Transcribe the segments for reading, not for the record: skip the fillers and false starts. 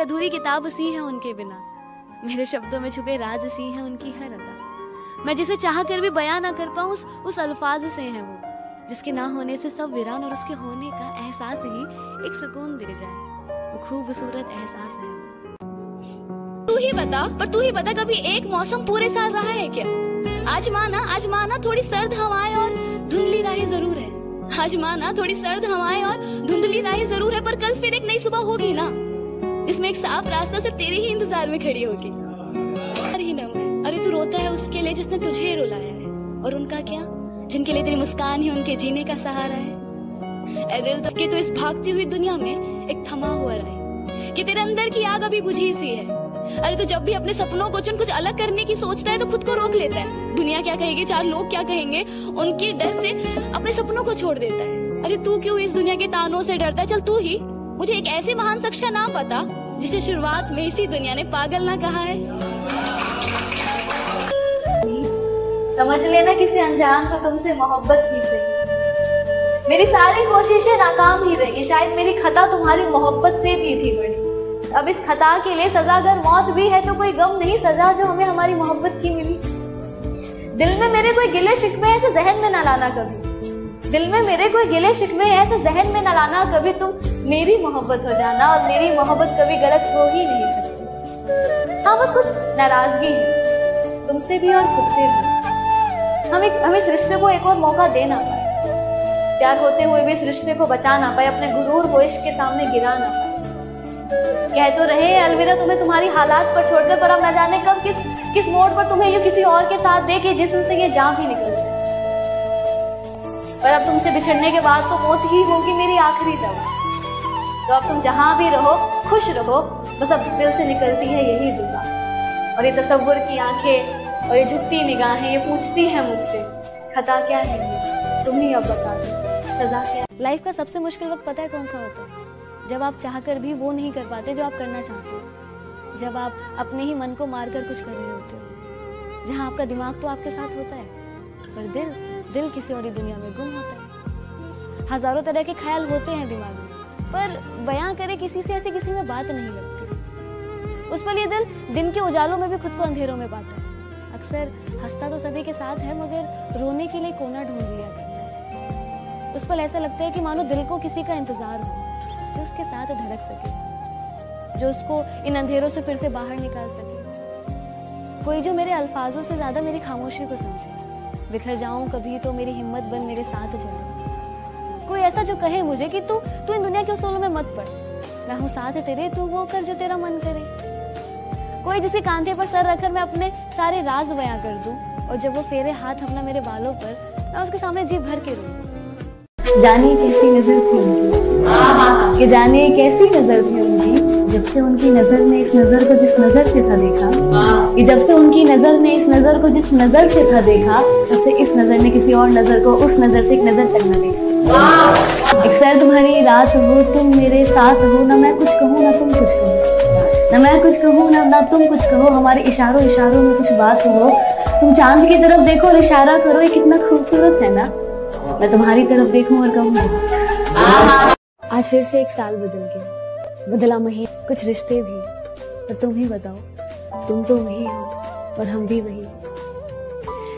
अधूरी किताब सी है उनके बिना, मेरे शब्दों में छुपे राज सी है उनकी हर अदा। मैं जिसे चाह कर भी बयां ना कर पाऊं उस अल्फाज से है वो, जिसके ना होने से सब वीरान और उसके होने का एहसास ही एक सुकून दे जाए। वो खूबसूरत एहसास है वो। तू ही बता कभी एक मौसम पूरे साल रहा है क्या? आज माना थोड़ी सर्द हवाएं और धुंधली राहें जरूर है। आज माना थोड़ी सर्द हवाएं और धुंधली राहें जरूर है, पर कल फिर एक नई सुबह होगी ना, जिसमें एक साफ रास्ता सिर्फ तेरे ही इंतजार में खड़ी होगी। अरे तू रोता है उसके लिए जिसने तुझे रुलाया है, और उनका क्या, जिनके लिए तेरी मुस्कान ही उनके जीने का सहारा है। ऐ दिल तो कि तू इस भागती हुई दुनिया में एक थमा हुआ रहे, कि तेरे अंदर की आग अभी बुझी सी है। अरे तू जब भी अपने सपनों को चुन कुछ अलग करने की सोचता है तो खुद को रोक लेता है। दुनिया क्या कहेगी, चार लोग क्या कहेंगे, उनके डर से अपने सपनों को छोड़ देता है। अरे तू क्यों इस दुनिया के तानों से डरता है? चल तू ही मुझे एक ऐसे महान शख्स का नाम बता जिसे शुरुआत में इसी दुनिया ने पागल ना कहा है। समझ लेना किसी अनजान को तुमसे मोहब्बत ही सही। मेरी सारी कोशिशें नाकाम ही रही, शायद मेरी खता तुम्हारी मोहब्बत से भी थी बड़ी। अब इस खता के लिए सजा अगर मौत भी है तो कोई गम नहीं सजा जो हमें हमारी मोहब्बत की मिली। दिल में मेरे कोई गिले शिकवे ऐसे जहन में ना लाना कभी, दिल में मेरे कोई गिले शिकवे ऐसे जहन में ना लाना कभी। तुम मेरी मोहब्बत हो जाना और मेरी मोहब्बत कभी गलत हो ही नहीं सकती। हाँ बस कुछ नाराजगी है तुमसे भी और खुद से भी। हम इस रिश्ते को एक और मौका दे ना पाए, प्यार होते हुए भी इस रिश्ते को बचा ना पाए, अपने गुरूर को इश्क के सामने गिरा ना पाए। कह तो रहे अलविदा तुम्हें तुम्हारी हालात पर छोड़कर, पर अब न जाने कब किस मोड़ पर तुम्हें यूं किसी और के साथ दे के जिस्म से ये जान भी निकल जाए। पर अब तुमसे बिछड़ने के बाद तो मौत ही होगी मेरी आखिरी दवा। तो अब तुम जहां भी रहो खुश रहो, बस अब दिल से निकलती है यही दुआ। और ये तसव्वुर की आंखें और ये झुकती निगाहें ये पूछती हैं मुझसे, खता क्या है ये तुम ही अब बता दो, सजा क्या। लाइफ का सबसे मुश्किल वक्त पता है कौन सा होता है? जब आप चाहकर भी वो नहीं कर पाते जो आप करना चाहते हो, जब आप अपने ही मन को मारकर कुछ कर रहे होते हो, जहां आपका दिमाग तो आपके साथ होता है पर दिल किसी और दुनिया में गुम होता है। हजारों तरह के ख्याल होते हैं दिमाग में, पर बयां करे किसी से ऐसी किसी में बात नहीं लगती। उस पल ये दिल दिन के उजालों में भी खुद को अंधेरों में पाता है। अक्सर हंसता तो सभी के साथ है मगर रोने के लिए कोना ढूंढ लिया करता है। उस पल ऐसा लगता है कि मानो दिल को किसी का इंतजार हो जो उसके साथ धड़क सके, जो उसको इन अंधेरों से फिर से बाहर निकाल सके। कोई जो मेरे अल्फाजों से ज्यादा मेरी खामोशी को समझे। बिखर जाऊं कभी तो मेरी हिम्मत बन मेरे साथ चले। कोई ऐसा जो कहे मुझे कि तू इन दुनिया के उसूलों में मत पड़, मैं हूं साथ तेरे, तू वो कर जो तेरा मन करे। कोई जिसके कांधे पर सर रखकर मैं अपने सारे राज बयां कर दूं, और जब वो फेरे हाथ अपना मेरे बालों पर मैं उसके सामने जी भर के रोऊं। जाने कैसी नजर थी उनकी, कि जाने कैसी नजर थी उनकी, जब से उनकी नजर ने इस नजर को जिस नजर से था देखा, कि जब से उनकी नजर ने इस नजर को जिस नजर से था देखा, तब से इस नजर ने किसी और नजर को उस नजर से एक नजर तक न देखा। एक सर्द भरी रात हो तुम मेरे साथ हो, ना मैं कुछ कहूँ ना तुम कुछ कहो, ना मैं कुछ कहूँ ना तुम कुछ कहो, हमारे इशारों इशारों में कुछ बात हो। तुम चांद की तरफ देखो और इशारा करो, ये कितना खूबसूरत है ना, मैं तुम्हारी तरफ देखूं और कहूँ। आज फिर से एक साल बदल गया, बदला महीना, कुछ रिश्ते भी, पर तुम ही बताओ, तुम तो वही हो और हम भी वही।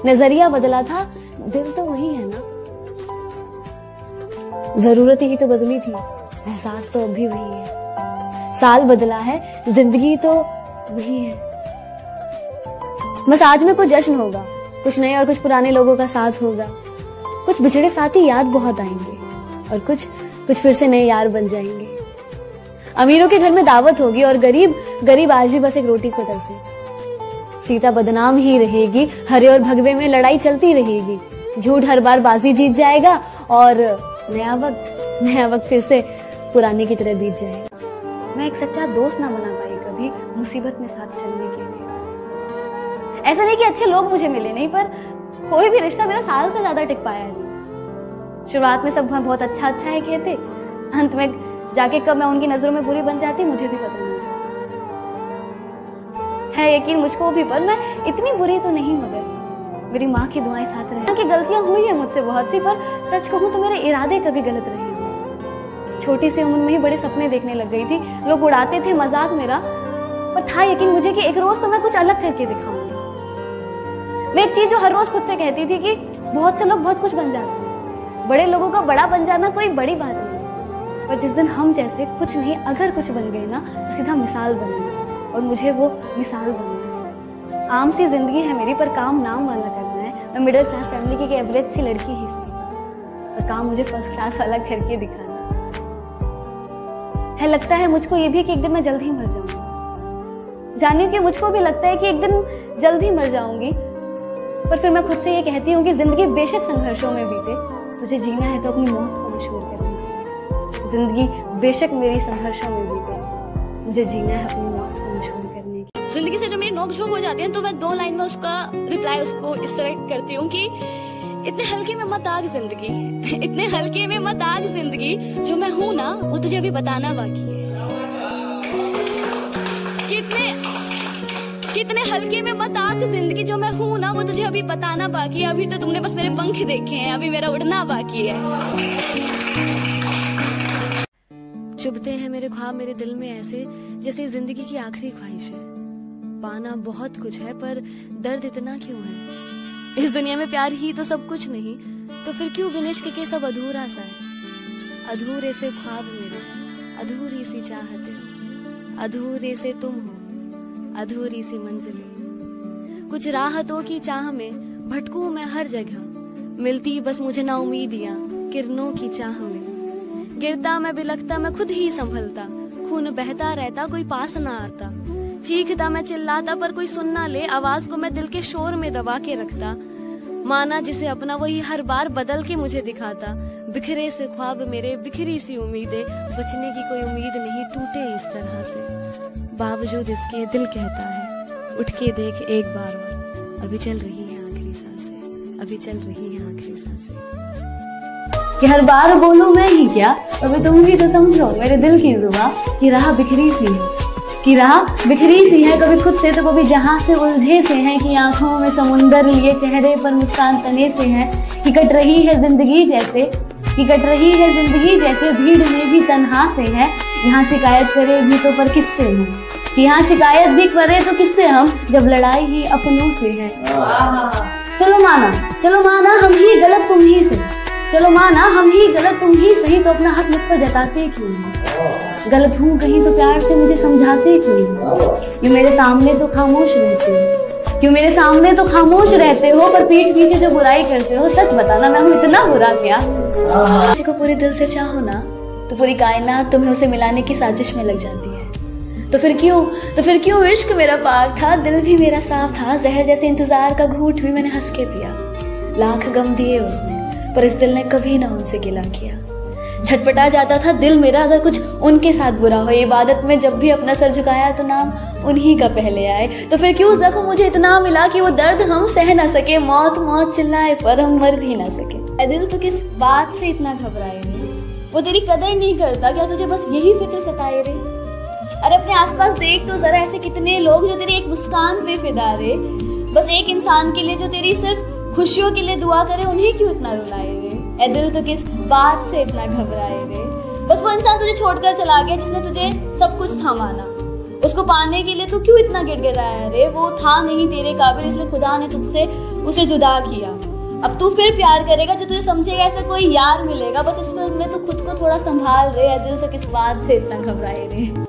नजरिया बदला था, दिल तो वही है ना, जरूरत ही तो बदली थी, एहसास तो अब भी वही है। साल बदला है, जिंदगी तो वही है। बस आज में कुछ जश्न होगा, कुछ नए और कुछ पुराने लोगों का साथ होगा, कुछ बिछड़े साथी याद बहुत आएंगे और कुछ फिर से नए यार बन जाएंगे। अमीरों के घर में दावत होगी और गरीब आज भी बस एक रोटी को तरसे। सीता बदनाम ही रहेगी, हरे और भगवे में लड़ाई चलती रहेगी, झूठ हर बार बाजी जीत जाएगा और नया वक्त फिर से पुराने की तरह बीत जाएगा। मैं एक सच्चा दोस्त ना बना पाई कभी मुसीबत में साथ चलने के लिए। ऐसा नहीं कि अच्छे लोग मुझे मिले नहीं, पर कोई भी रिश्ता मेरा साल से ज्यादा टिक पाया है। शुरुआत में सब बहुत अच्छा है कहते, अंत में जाके कब मैं उनकी नजरों में बुरी बन जाती मुझे भी पता नहीं चलता है। यकीन मुझको भी, पर मैं इतनी बुरी तो नहीं, मगर मेरी माँ की दुआएं साथ रहे। कि गलतियां हुई है मुझसे बहुत सी, पर सच कहूं तो मेरे इरादे कभी गलत रहे। छोटी सी उम्र में ही बड़े सपने देखने लग गई थी। लोग उड़ाते थे मजाक मेरा, पर था यकीन मुझे कि एक रोज तो मैं कुछ अलग करके दिखाऊंगी। मैं एक चीज जो हर रोज खुद से कहती थी कि बहुत से लोग बहुत कुछ बन जाते हैं, बड़े लोगों का बड़ा बन जाना कोई बड़ी बात नहीं, पर जिस दिन हम जैसे कुछ नहीं अगर कुछ बन गए ना तो सीधा मिसाल बन गई, और मुझे वो मिसाल बनना है। आम सी जिंदगी है मेरी, पर काम नाम वाला करना है। मैं मिडिल क्लास फैमिली की एवरेज सी लड़की ही सही, पर काम मुझे फर्स्ट क्लास वाला करके दिखाना है। लगता है मुझको ये भी कि एक दिन मैं जल्द ही मर जाऊंगी। जानिए कि मुझको भी लगता है कि एक दिन जल्द ही मर जाऊंगी, पर फिर मैं खुद से ये कहती हूँ कि जिंदगी बेशक संघर्षों में बीते, तुझे जीना है तो अपनी मौत को मशहूर करने की। जिंदगी बेशक मेरी संघर्षों में बीते, मुझे जीना है अपनी मौत को मशहूर करने की। जिंदगी से जो मेरी नोकझोंक हो जाती है तो मैं 2 लाइन में उसका रिप्लाई उसको इस तरह करती हूँ कि इतने हल्के में मत आग जिंदगी, इतने हल्के में मत आग जिंदगी, जो मैं हूं ना वो तुझे अभी बताना बाकी है। कितने हल्के में मत आग जिंदगी, जो मैं हूं ना वो तुझे अभी बताना बाकी है। अभी तो तुमने बस मेरे पंख देखे हैं, अभी मेरा उड़ना बाकी है। चुभते हैं मेरे ख्वाब मेरे दिल में ऐसे, जैसे जिंदगी की आखिरी ख्वाहिश है। पाना बहुत कुछ है पर दर्द इतना क्यों है? इस दुनिया में प्यार ही तो सब कुछ नहीं, तो फिर क्यों बिन इश्क के सब अधूरा सा है। अधूरे से ख्वाब मेरे, अधूरी सी चाहते, अधूरे से तुम हो, अधूरी सी मंजिलें। कुछ राहतों की चाह में भटकूं मैं हर जगह, मिलती बस मुझे ना उम्मीदियां किरणों की चाह में। गिरता मैं बिलखता मैं खुद ही संभलता, खून बहता रहता कोई पास ना आता। चीखता मैं चिल्लाता पर कोई सुन ना ले, आवाज को मैं दिल के शोर में दबा के रखता। माना जिसे अपना वही हर बार बदल के मुझे दिखाता। बिखरे से ख्वाब मेरे, बिखरी सी उम्मीदें, बचने की कोई उम्मीद नहीं टूटे इस तरह से। बावजूद इसके दिल कहता है उठ के देख एक बार और, अभी चल रही है आखिरी सांसें, अभी चल रही है आखिरी सांसें। कि हर बार बोलूं मैं ही क्या, अभी तुम भी तो समझो मेरे दिल की जुबां कि राह बिखरी सी है, कि राह बिखरी सी है। कभी खुद से तो कभी जहां से उलझे से हैं, कि आंखों में समुंदर लिए चेहरे पर मुस्कान तने से है। कि कट रही है जिंदगी जैसे, कि कट रही है जिंदगी जैसे भीड़ में भी तन्हा से है। यहाँ शिकायत करे भी तो पर किससे हम, कि यहाँ शिकायत भी करे तो किससे हम, जब लड़ाई ही अपनों से है। चलो माना हम ही गलत तुम ही सही, चलो माना हम ही गलत तुम ही सही, तो अपना हक मुझ पर जताते क्यों नहीं? गलत हूँ कहीं तो प्यार से मुझे समझाते क्यों नहीं? क्यों मेरे सामने तो खामोश रहते हो, क्यों मेरे सामने तो खामोश रहते हो, पर पीठ पीछे जो बुराई करते हो। सच बताना मैं हूँ इतना बुरा क्या? किसी को पूरे दिल से चाहो ना तो पूरी कायनात तुम्हें उसे मिलाने की साजिश में लग जाती है। तो फिर क्यों इश्क मेरा पाक था, दिल भी मेरा साफ था। जहर जैसे इंतजार का घूंट भी मैंने हंस के पिया। लाख गम दिए उसने पर इस दिल ने कभी ना उनसे गिला किया। छटपटा जाता था दिल मेरा अगर कुछ उनके साथ बुरा हो। इबादत में जब भी अपना सर झुकाया तो नाम उन्हीं का पहले आए। तो फिर क्यों जख्म मुझे इतना मिला कि वो दर्द हम सह ना सके। मौत मौत चिल्लाए पर हम मर भी ना सके। दिल तो किस बात से इतना घबराए रे, वो तेरी कदर नहीं करता क्या? तुझे बस यही फिक्र सताए रे। अरे अपने आसपास देख तो जरा, ऐसे कितने लोग जो तेरी एक मुस्कान पे फिदा रे। बस एक इंसान के लिए जो तेरी सिर्फ खुशियों के लिए दुआ करे, उन्हें क्यों इतना रुलाए रे? ए दिल तो किस बात से इतना घबराए रे? बस वो इंसान तुझे छोड़कर चला गया जिसने तुझे सब कुछ थमाना, उसको पाने के लिए तू क्यों इतना गिड़गिड़ाया रे? वो था नहीं तेरे काबिल, इसलिए खुदा ने तुझसे उसे जुदा किया। अब तू फिर प्यार करेगा जो तुझे समझेगा, ऐसा कोई यार मिलेगा। बस इसमें तू खुद को थोड़ा संभाल रे। ए दिल तो किस बात से इतना घबराए रे?